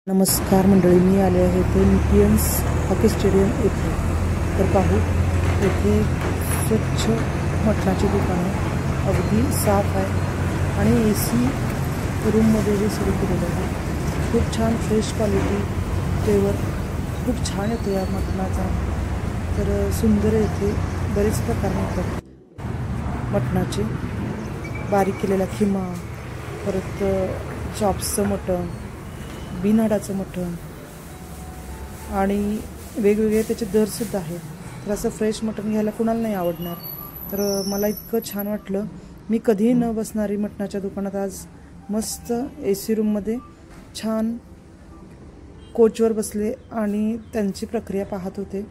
नमस्कार मंडळी, मी आले आहे ते इंडियन्स हॉकी स्टेडियम येथे. तर पाहू, येथे स्वच्छ मटणाची दुकान आहे, अगदी साफ आहे आणि AC रूममध्ये हे सुरू केलेलं आहे. खूप छान फ्रेश क्वालिटी फ्लेवर खूप छान येतो या मटणाचा. तर सुंदर येथे बरेच प्रकार मिळतात मटणाचे. बारीक केलेला खिमा, परत चॉप्सचं मटण, बिनहाडाचं मटण आणि वेगवेगळे त्याचे दरसुद्धा आहेत. तर असं फ्रेश मटण घ्यायला कुणाला नाही आवडणार. तर मला इतकं छान वाटलं. मी कधीही न बसणारी मटणाच्या दुकानात आज मस्त AC रूममध्ये छान कोचवर बसले आणि त्यांची प्रक्रिया पाहत होते.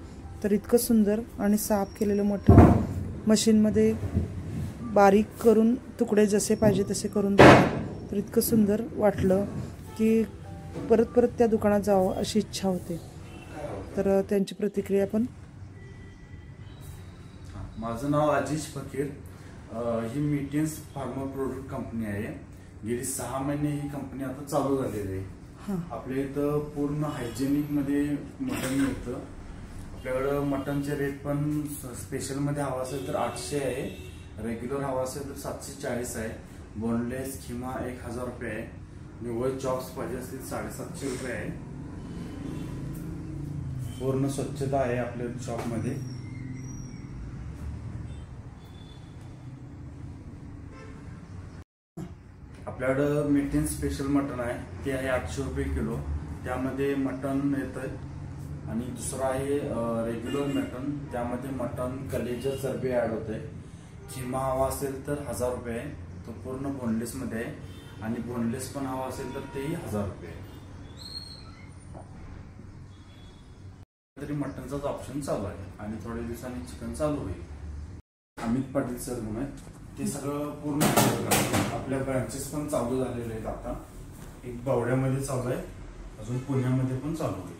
तर इतकं सुंदर आणि साफ केलेलं मटण मशीनमध्ये बारीक करून तुकडे जसे पाहिजे तसे करून देतात. तर इतकं सुंदर वाटलं की परत परत त्या दुकानात जावं अशी इच्छा होते. तर त्यांची प्रतिक्रिया पण. माझं नाव आजिज फकीर. ही मीटियन्स फार्मा प्रोडक्ट कंपनी आहे. गेली 6 महिने ही कंपनी आता चालू झालेली आहे. आपल्या इथं पूर्ण हायजेनिक मध्ये मटण मिळतं. आपल्याकडं मटणचे रेट पण स्पेशल मध्ये हवा असेल तर 800 आहे, रेग्युलर हवा असेल तर 740 आहे. बोनलेस खिमा 1000 रुपये आहे. निव्वळ चॉप्स पाहिजे असतील 750 रुपये आहे. पूर्ण स्वच्छता आहे आपल्या शॉपमध्ये. आपल्याकडं मीटियन्स स्पेशल मटन आहे, ते आहे 800 रुपये किलो. त्यामध्ये मटन येतं आणि दुसरं आहे रेग्युलर मटन. त्यामध्ये मटन कलेजा चरबी ऍड होते. खिमा हवा असेल तर 1000 रुपये आहे, तो पूर्ण बोनलेस मध्ये आहे. आणि बोनलेस पण हवा असेल तर तेही 1000 रुपये. तरी मटनचाच ऑप्शन चालू आहे आणि थोड्या दिवसांनी चिकन चालू होईल. अमित पाटील सर म्हणून ते सगळं पूर्ण आपल्या ब्रांचेस पण चालू झालेले आहेत. आता एक बावड्यामध्ये चालू आहे, अजून पुण्यामध्ये पण चालू होईल.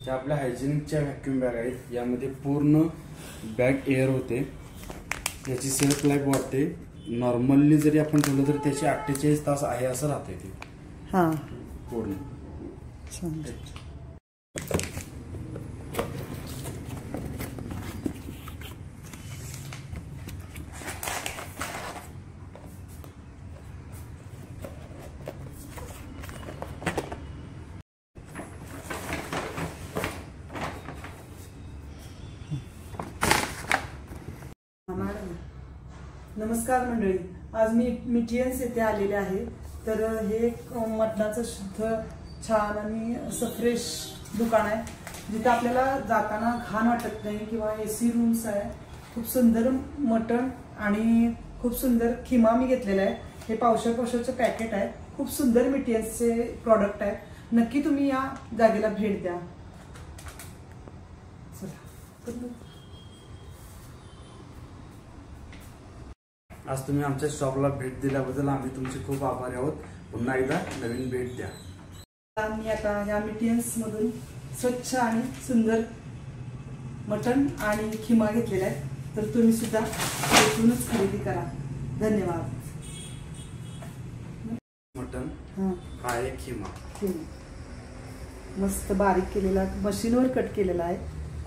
त्या आपल्या हायजेनिकच्या व्हॅक्यूम बॅग आहेत. यामध्ये पूर्ण बॅग एअर होते. याची सेल्फ लाईफ वाटते. नॉर्मली जरी आपण ठेवलं तर त्याची 48 तास आहे असं राहते ते. हां, पूर्ण नमस्कार मंडळी, आज मी मीटियन्स येथे आलेले आहे. तर हे मटणाचं शुद्ध छान आणि असं फ्रेश दुकान आहे, जिथं आपल्याला जाताना घाण वाटत नाही किंवा AC रूम्स आहे. खूप सुंदर मटण आणि खूप सुंदर खिमा मी घेतलेला आहे. हे पावशरचं पॅकेट आहे. खूप सुंदर मीटियन्सचे प्रॉडक्ट आहे. नक्की तुम्ही या जागेला भेट द्या. आज तुम्ही आमच्या शॉपला भेट दिल्याबद्दल आम्ही तुमचे खूप आभारी आहोत. पुन्हा एकदा नवीन भेट द्या. मी आता या मीटियन्स मधून स्वच्छ आणि सुंदर मटण आणि खिमा घेतलेला आहे. तर तुम्ही सुद्धा येथूनच खरेदी करा. धन्यवाद. मटण हा आहे खिमा. मस्त बारीक केलेला, मशीनवर कट केलेला आहे.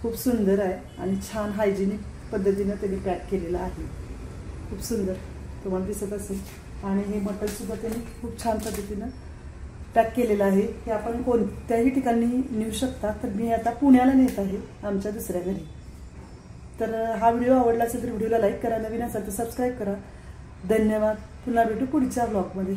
खूप सुंदर आहे आणि छान हायजेनिक पद्धतीने त्यांनी पॅक केलेला आहे. खूप सुंदर तुम्हाला दिसत असेल. आणि हे मटण सुद्धा त्यांनी खूप छान पद्धतीनं पॅक केलेलं आहे. हे आपण कोणत्याही ठिकाणी नेऊ शकता. तर मी आता पुण्याला नेत आहे, आमच्या दुसऱ्या घरी. तर हा व्हिडिओ आवडला असेल तर व्हिडिओला लाईक करा, नवीन असेल तर सबस्क्राईब करा. धन्यवाद. पुन्हा भेटू पुढच्या ब्लॉगमध्ये.